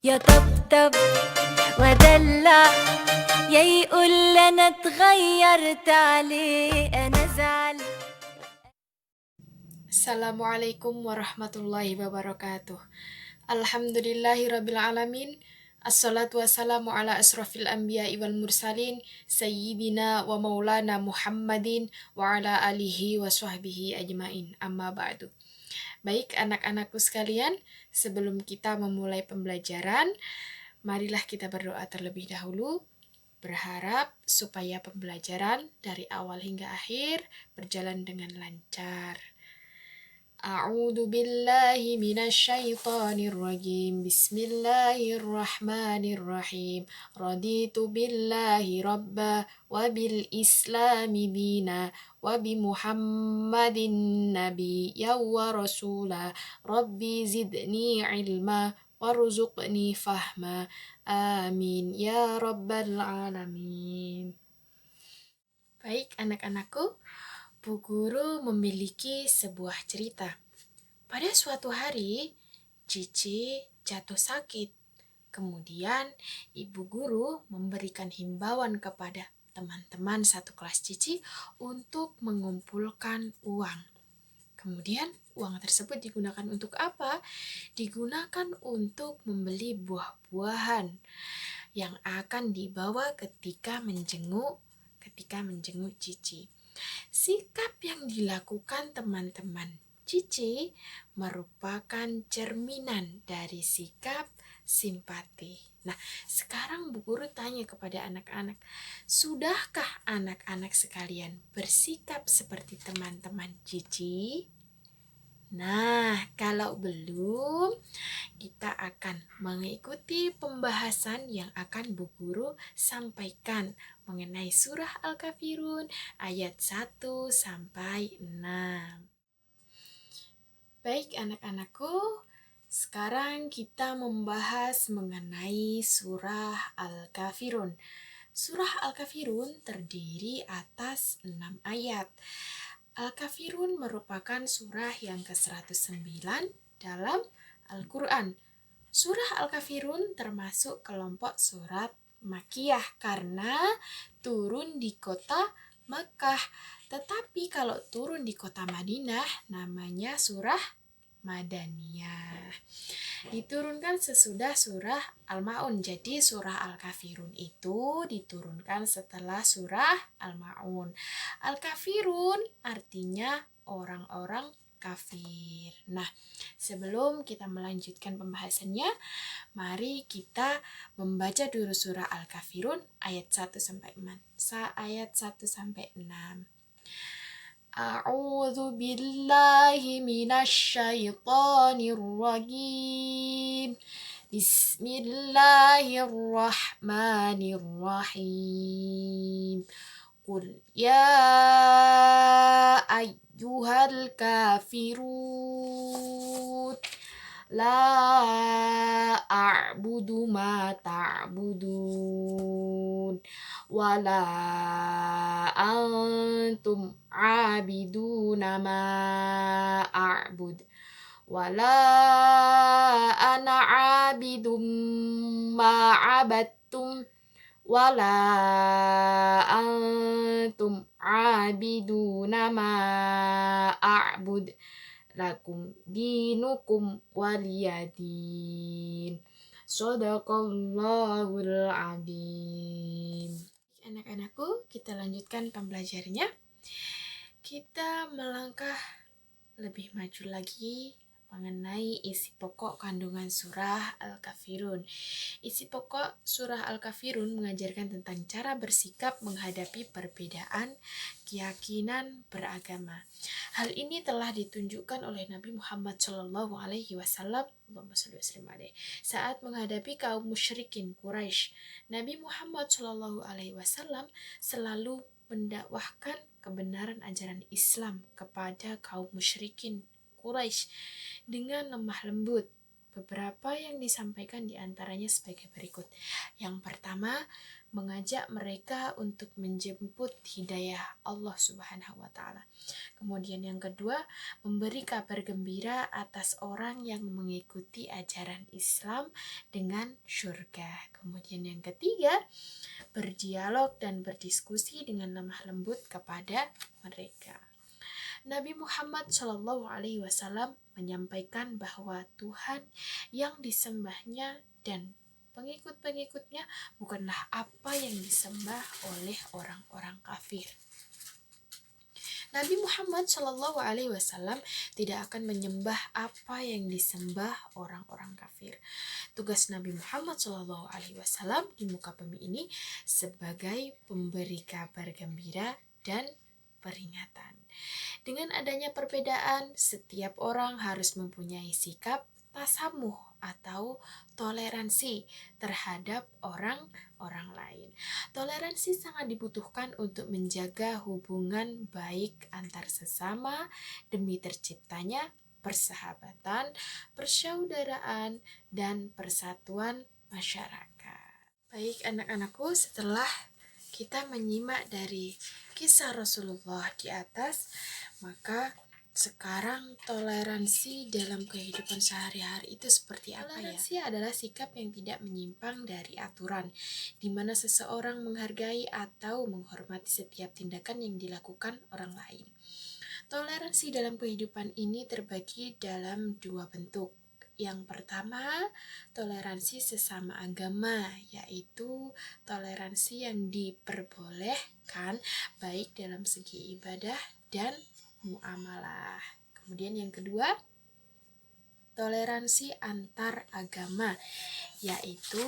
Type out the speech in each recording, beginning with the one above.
يا طبطب ودلع يا يقول انا اتغيرت عليه انا زعل. Assalamualaikum warahmatullahi wabarakatuh. Alhamdulillahirrabbilalamin. Assalatu wassalamu ala asrafil anbiya'i wal mursalin Sayyidina wa maulana Muhammadin wa ala alihi wa sahbihi ajmain. Amma ba'du. Baik anak-anakku sekalian, sebelum kita memulai pembelajaran, marilah kita berdoa terlebih dahulu, berharap supaya pembelajaran dari awal hingga akhir berjalan dengan lancar. A'udzu billahi minasyaitonir rajim. Bismillahirrahmanirrahim. Raditu billahi rabba wa bil islami dina wa bi Muhammadin nabiyya wa rasula. Rabbi zidni ilma warzuqni fahma. Amin ya rabbal alamin. Baik anak-anakku, Bu Guru memiliki sebuah cerita. Pada suatu hari, Cici jatuh sakit. Kemudian, Ibu Guru memberikan himbauan kepada teman-teman satu kelas Cici untuk mengumpulkan uang. Kemudian, uang tersebut digunakan untuk apa? Digunakan untuk membeli buah-buahan yang akan dibawa ketika menjenguk Cici. Sikap yang dilakukan teman-teman Cici merupakan cerminan dari sikap simpati. Nah, sekarang Bu Guru tanya kepada anak-anak, sudahkah anak-anak sekalian bersikap seperti teman-teman Cici? Nah, kalau belum, kita akan mengikuti pembahasan yang akan Bu Guru sampaikan mengenai surah Al-Kafirun ayat 1 sampai 6. Baik anak-anakku, sekarang kita membahas mengenai surah Al-Kafirun. Surah Al-Kafirun terdiri atas 6 ayat. Al-Kafirun merupakan surah yang ke-109 dalam Al-Quran. Surah Al-Kafirun termasuk kelompok surat Makkiyah karena turun di kota Makkah. Tetapi kalau turun di kota Madinah namanya surah Madaniyah. Diturunkan sesudah surah Al-Ma'un. Jadi surah Al-Kafirun itu diturunkan setelah surah Al-Ma'un. Al-Kafirun artinya orang-orang kafir. Nah, sebelum kita melanjutkan pembahasannya, mari kita membaca dulu surah Al-Kafirun ayat 1 sampai 6. Ayat 1 sampai 6. A'udzu billahi minasyaitonir rajim. Bismillahirrahmanirrahim. Qul ya ayyuhal kafirun la a'budu ma ta'budun wala antum abiduna ma a'bud wala ana abidum ma abattum wala antum abiduna ma a'bud lakum dinukum waliyadin. Shadaqallahul azim. Anak-anakku, kita lanjutkan pembelajarannya. Kita melangkah lebih maju lagi mengenai isi pokok kandungan surah Al-Kafirun. Isi pokok surah Al-Kafirun mengajarkan tentang cara bersikap menghadapi perbedaan keyakinan beragama. Hal ini telah ditunjukkan oleh Nabi Muhammad SAW saat menghadapi kaum musyrikin Quraisy. Nabi Muhammad SAW selalu mendakwahkan kebenaran ajaran Islam kepada kaum musyrikin Quraisy dengan lemah lembut. Beberapa yang disampaikan diantaranya sebagai berikut. Yang pertama, mengajak mereka untuk menjemput hidayah Allah Subhanahu wa Ta'ala. Kemudian yang kedua, memberi kabar gembira atas orang yang mengikuti ajaran Islam dengan surga. Kemudian yang ketiga, berdialog dan berdiskusi dengan lemah lembut kepada mereka. Nabi Muhammad SAW menyampaikan bahwa Tuhan yang disembahnya dan pengikut-pengikutnya bukanlah apa yang disembah oleh orang-orang kafir. Nabi Muhammad SAW tidak akan menyembah apa yang disembah orang-orang kafir. Tugas Nabi Muhammad SAW di muka bumi ini sebagai pemberi kabar gembira dan peringatan. Dengan adanya perbedaan, setiap orang harus mempunyai sikap tasamuh atau toleransi terhadap orang-orang lain. Toleransi sangat dibutuhkan untuk menjaga hubungan baik antar sesama demi terciptanya persahabatan, persaudaraan, dan persatuan masyarakat. Baik anak-anakku, setelah kita menyimak dari kisah Rasulullah di atas, maka sekarang toleransi dalam kehidupan sehari-hari itu seperti apa ya? Toleransi adalah sikap yang tidak menyimpang dari aturan, di mana seseorang menghargai atau menghormati setiap tindakan yang dilakukan orang lain. Toleransi dalam kehidupan ini terbagi dalam dua bentuk. Yang pertama, toleransi sesama agama, yaitu toleransi yang diperbolehkan baik dalam segi ibadah dan muamalah. Kemudian yang kedua, toleransi antar agama, yaitu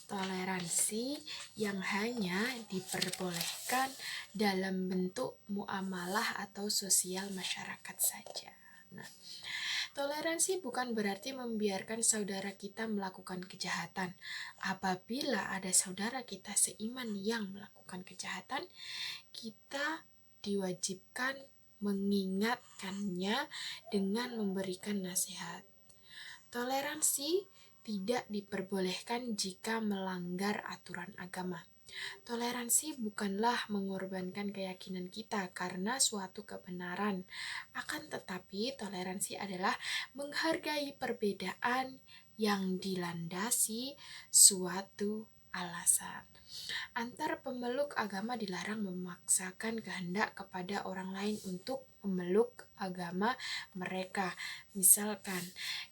toleransi yang hanya diperbolehkan dalam bentuk muamalah atau sosial masyarakat saja. Nah, toleransi bukan berarti membiarkan saudara kita melakukan kejahatan. Apabila ada saudara kita seiman yang melakukan kejahatan, kita diwajibkan mengingatkannya dengan memberikan nasihat. Toleransi tidak diperbolehkan jika melanggar aturan agama. Toleransi bukanlah mengorbankan keyakinan kita karena suatu kebenaran. Akan tetapi, toleransi adalah menghargai perbedaan yang dilandasi suatu alasan. Antar pemeluk agama dilarang memaksakan kehendak kepada orang lain untuk memeluk agama mereka. Misalkan,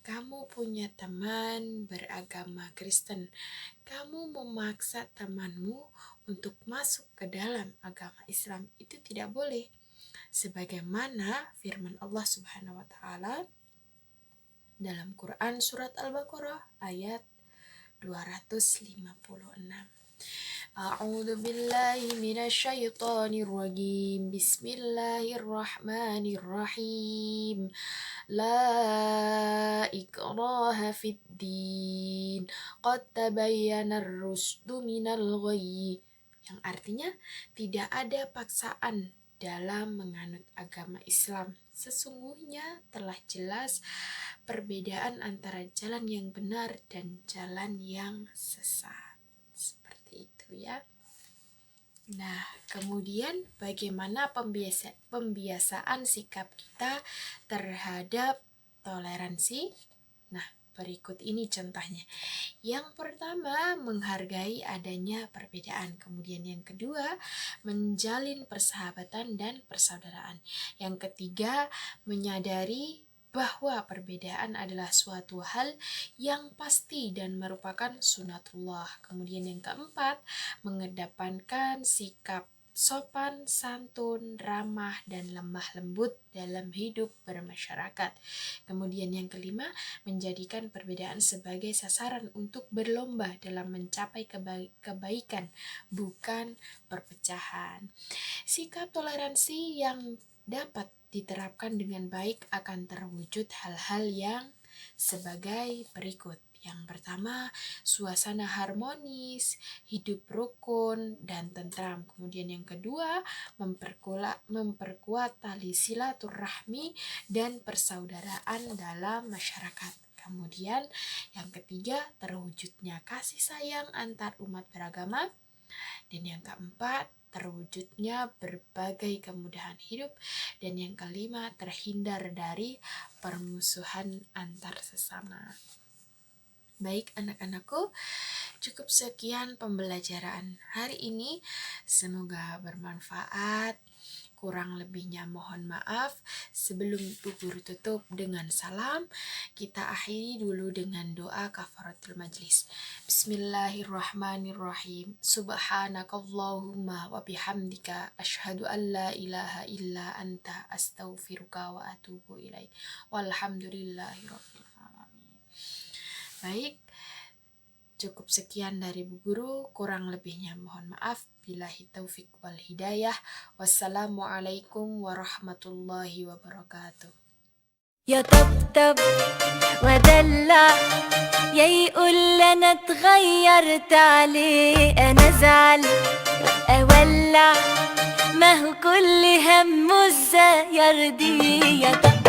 kamu punya teman beragama Kristen, kamu memaksa temanmu untuk masuk ke dalam agama Islam, itu tidak boleh. Sebagaimana firman Allah Subhanahu wa Ta'ala dalam Quran surat Al-Baqarah ayat 256. A'udzu billahi minasyaitonir rajim. Bismillahirrahmanirrahim. La ikraha fid din. Qad tabayyana ar-rusdu minal ghayy. Yang artinya tidak ada paksaan dalam menganut agama Islam. Sesungguhnya telah jelas perbedaan antara jalan yang benar dan jalan yang sesat. Seperti itu ya. Nah, kemudian bagaimana pembiasaan sikap kita terhadap toleransi? Nah, berikut ini contohnya. Yang pertama, menghargai adanya perbedaan. Kemudian yang kedua, menjalin persahabatan dan persaudaraan. Yang ketiga, menyadari bahwa perbedaan adalah suatu hal yang pasti dan merupakan sunatullah. Kemudian yang keempat, mengedepankan sikap sopan, santun, ramah, dan lemah lembut dalam hidup bermasyarakat. Kemudian yang kelima, menjadikan perbedaan sebagai sasaran untuk berlomba dalam mencapai kebaikan, bukan perpecahan. Sikap toleransi yang dapat diterapkan dengan baik akan terwujud hal-hal yang sebagai berikut. Yang pertama, suasana harmonis, hidup rukun dan tentram. Kemudian yang kedua, memperkuat tali silaturahmi dan persaudaraan dalam masyarakat. Kemudian yang ketiga, terwujudnya kasih sayang antar umat beragama. Dan yang keempat, terwujudnya berbagai kemudahan hidup. Dan yang kelima, terhindar dari permusuhan antar sesama. Baik anak-anakku, cukup sekian pembelajaran hari ini. Semoga bermanfaat. Kurang lebihnya mohon maaf. Sebelum Bu Guru tutup dengan salam, kita akhiri dulu dengan doa kafaratul majlis. Bismillahirrahmanirrahim. Subhanakallahumma wa bihamdika asyhadu an la ilaha illa anta astaghfiruka wa atubu ilaik. Walhamdulillahirabbil alamin. Baik, cukup sekian dari Bu Guru, kurang lebihnya mohon maaf. Billahi taufik wal hidayah. Wassalamualaikum warahmatullahi wabarakatuh. يا طبطب ودلع يا يقول انا اتغيرت عليه انا ازعل اولع ما هو كل همه ازاي يرضيه يا طبطب